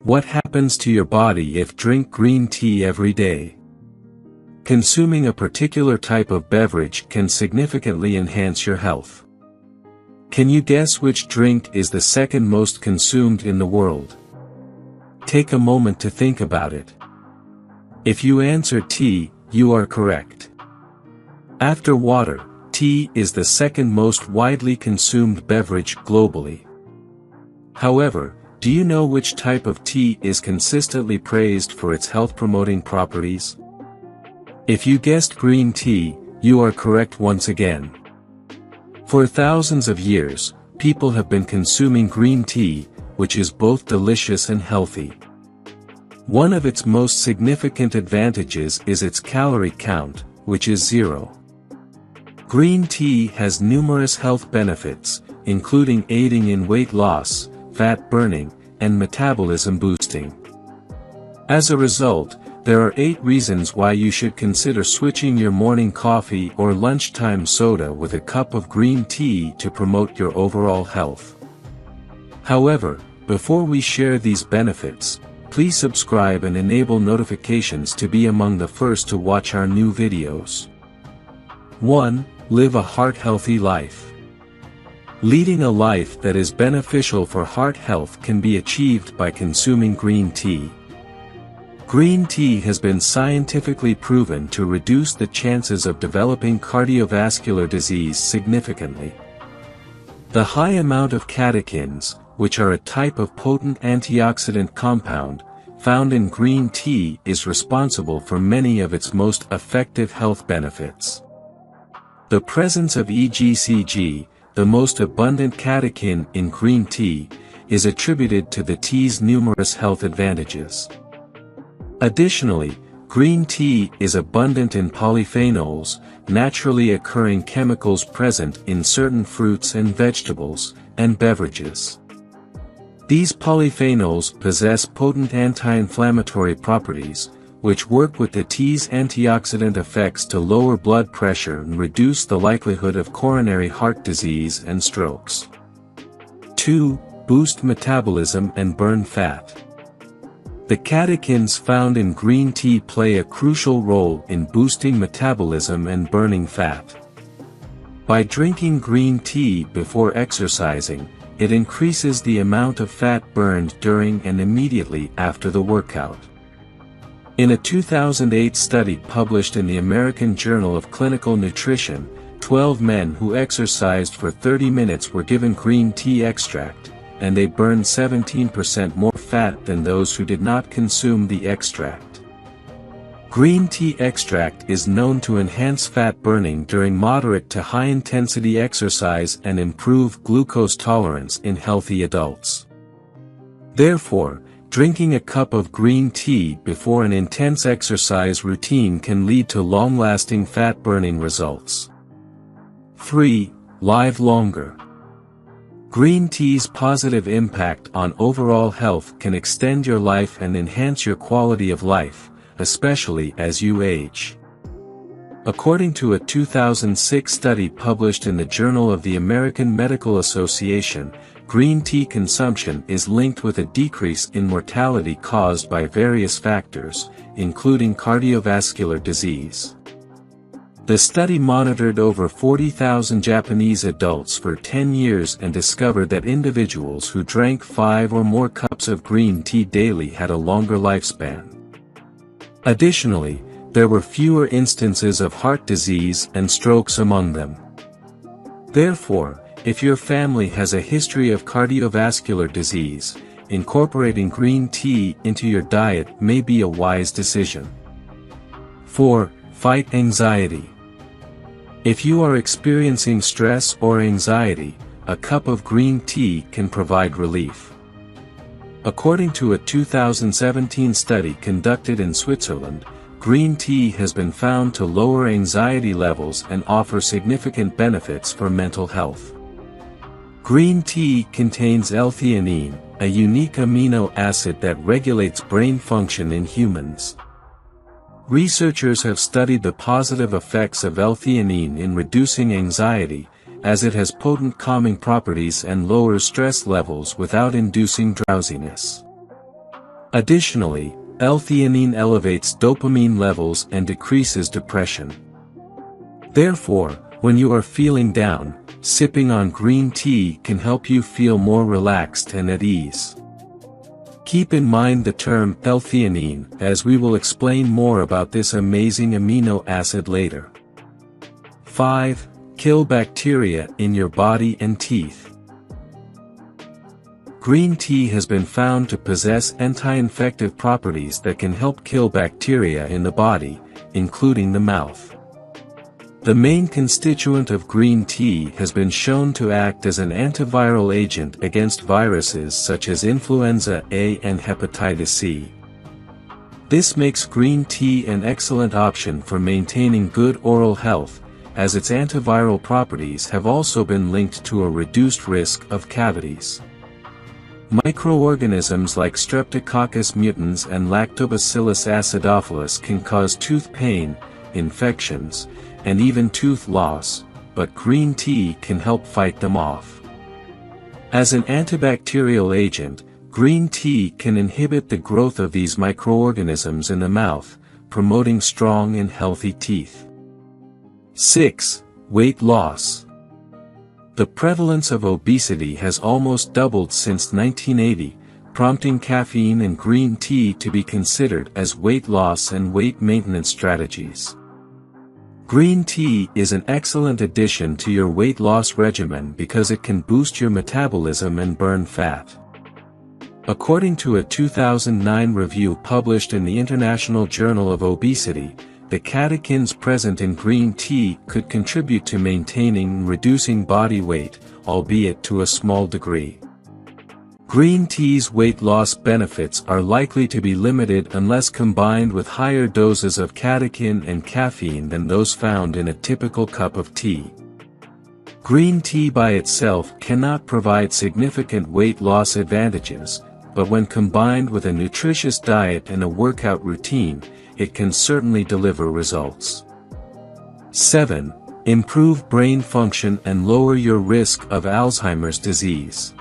What happens to your body if drink green tea every day? Consuming a particular type of beverage can significantly enhance your health. Can you guess which drink is the second most consumed in the world? Take a moment to think about it. If you answer tea, you are correct. After water, tea is the second most widely consumed beverage globally. However, do you know which type of tea is consistently praised for its health-promoting properties? If you guessed green tea, you are correct once again. For thousands of years, people have been consuming green tea, which is both delicious and healthy. One of its most significant advantages is its calorie count, which is 0. Green tea has numerous health benefits, including aiding in weight loss, fat burning, and metabolism boosting. As a result, there are 8 reasons why you should consider switching your morning coffee or lunchtime soda with a cup of green tea to promote your overall health. However, before we share these benefits, please subscribe and enable notifications to be among the first to watch our new videos. 1. Live a heart-healthy life. Leading a life that is beneficial for heart health can be achieved by consuming green tea. Green tea has been scientifically proven to reduce the chances of developing cardiovascular disease significantly. The high amount of catechins, which are a type of potent antioxidant compound, found in green tea is responsible for many of its most effective health benefits. The presence of EGCG, the most abundant catechin in green tea, is attributed to the tea's numerous health advantages. Additionally, green tea is abundant in polyphenols, naturally occurring chemicals present in certain fruits and vegetables, and beverages. These polyphenols possess potent anti-inflammatory properties, which work with the tea's antioxidant effects to lower blood pressure and reduce the likelihood of coronary heart disease and strokes. 2. Boost metabolism and burn fat. The catechins found in green tea play a crucial role in boosting metabolism and burning fat. By drinking green tea before exercising, it increases the amount of fat burned during and immediately after the workout. In a 2008 study published in the American Journal of Clinical Nutrition, 12 men who exercised for 30 minutes were given green tea extract, and they burned 17% more fat than those who did not consume the extract. Green tea extract is known to enhance fat burning during moderate to high-intensity exercise and improve glucose tolerance in healthy adults. Therefore, drinking a cup of green tea before an intense exercise routine can lead to long-lasting fat-burning results. 3. Live longer. Green tea's positive impact on overall health can extend your life and enhance your quality of life, especially as you age. According to a 2006 study published in the Journal of the American Medical Association, green tea consumption is linked with a decrease in mortality caused by various factors, including cardiovascular disease. The study monitored over 40,000 Japanese adults for 10 years and discovered that individuals who drank 5 or more cups of green tea daily had a longer lifespan. Additionally, there were fewer instances of heart disease and strokes among them. Therefore, if your family has a history of cardiovascular disease, incorporating green tea into your diet may be a wise decision. 4. Fight anxiety. If you are experiencing stress or anxiety, a cup of green tea can provide relief. According to a 2017 study conducted in Switzerland, green tea has been found to lower anxiety levels and offer significant benefits for mental health. Green tea contains L-theanine, a unique amino acid that regulates brain function in humans. Researchers have studied the positive effects of L-theanine in reducing anxiety, as it has potent calming properties and lowers stress levels without inducing drowsiness. Additionally, L-theanine elevates dopamine levels and decreases depression. Therefore, when you are feeling down, sipping on green tea can help you feel more relaxed and at ease. Keep in mind the term L-theanine, as we will explain more about this amazing amino acid later. 5. Kill bacteria in your body and teeth. Green tea has been found to possess anti-infective properties that can help kill bacteria in the body, including the mouth. The main constituent of green tea has been shown to act as an antiviral agent against viruses such as influenza A and hepatitis C. This makes green tea an excellent option for maintaining good oral health, as its antiviral properties have also been linked to a reduced risk of cavities. Microorganisms like Streptococcus mutans and Lactobacillus acidophilus can cause tooth pain, infections, and even tooth loss, but green tea can help fight them off. As an antibacterial agent, green tea can inhibit the growth of these microorganisms in the mouth, promoting strong and healthy teeth. 6. Weight loss. The prevalence of obesity has almost doubled since 1980, prompting caffeine and green tea to be considered as weight loss and weight maintenance strategies. Green tea is an excellent addition to your weight loss regimen because it can boost your metabolism and burn fat. According to a 2009 review published in the International Journal of Obesity, the catechins present in green tea could contribute to maintaining and reducing body weight, albeit to a small degree. Green tea's weight loss benefits are likely to be limited unless combined with higher doses of catechin and caffeine than those found in a typical cup of tea. Green tea by itself cannot provide significant weight loss advantages, but when combined with a nutritious diet and a workout routine, it can certainly deliver results. 7. Improve brain function and lower your risk of Alzheimer's disease.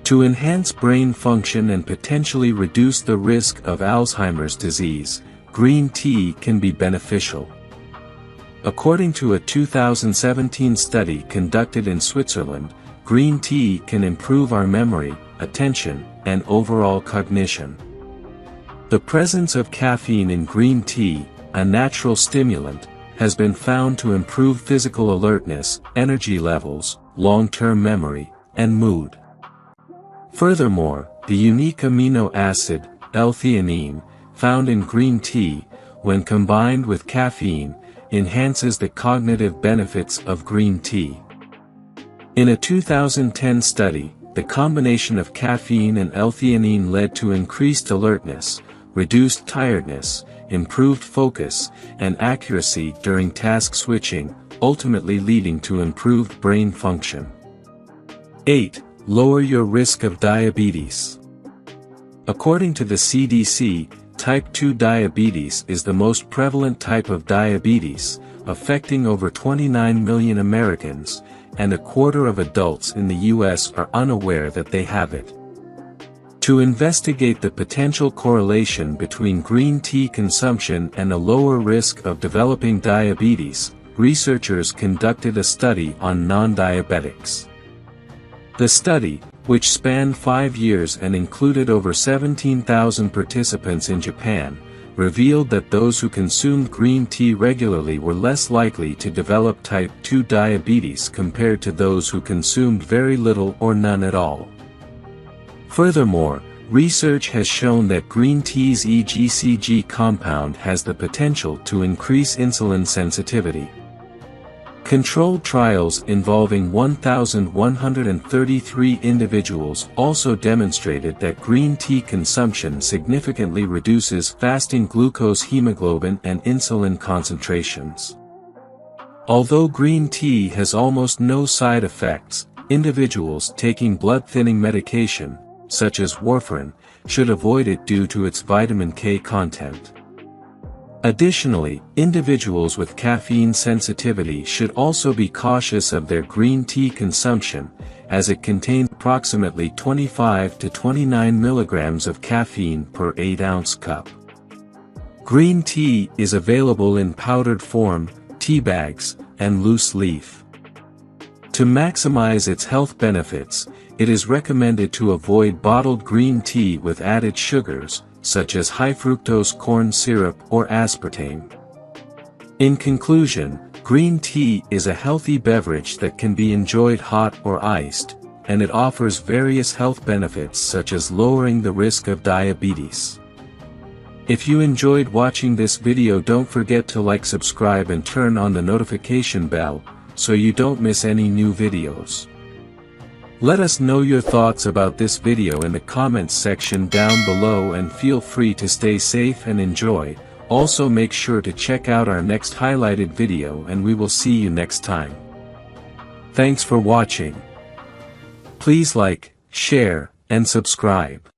To enhance brain function and potentially reduce the risk of Alzheimer's disease, green tea can be beneficial. According to a 2017 study conducted in Switzerland, green tea can improve our memory, attention, and overall cognition. The presence of caffeine in green tea, a natural stimulant, has been found to improve physical alertness, energy levels, long-term memory, and mood. Furthermore, the unique amino acid, L-theanine, found in green tea, when combined with caffeine, enhances the cognitive benefits of green tea. In a 2010 study, the combination of caffeine and L-theanine led to increased alertness, reduced tiredness, improved focus, and accuracy during task switching, ultimately leading to improved brain function. 8. Lower your risk of diabetes. According to the CDC, type 2 diabetes is the most prevalent type of diabetes, affecting over 29 million Americans, and a quarter of adults in the US are unaware that they have it. To investigate the potential correlation between green tea consumption and a lower risk of developing diabetes, researchers conducted a study on non-diabetics. The study, which spanned 5 years and included over 17,000 participants in Japan, revealed that those who consumed green tea regularly were less likely to develop type 2 diabetes compared to those who consumed very little or none at all. Furthermore, research has shown that green tea's EGCG compound has the potential to increase insulin sensitivity. Controlled trials involving 1,133 individuals also demonstrated that green tea consumption significantly reduces fasting glucose hemoglobin and insulin concentrations. Although green tea has almost no side effects, individuals taking blood-thinning medication, such as warfarin, should avoid it due to its vitamin K content. Additionally, individuals with caffeine sensitivity should also be cautious of their green tea consumption, as it contains approximately 25 to 29 milligrams of caffeine per 8-ounce cup. Green tea is available in powdered form, tea bags, and loose leaf. To maximize its health benefits, it is recommended to avoid bottled green tea with added sugars, such as high-fructose corn syrup or aspartame. In conclusion, green tea is a healthy beverage that can be enjoyed hot or iced, and it offers various health benefits such as lowering the risk of diabetes. If you enjoyed watching this video, don't forget to like, subscribe and turn on the notification bell, so you don't miss any new videos. Let us know your thoughts about this video in the comments section down below, and feel free to stay safe and enjoy. Also make sure to check out our next highlighted video, and we will see you next time. Thanks for watching. Please like, share, and subscribe.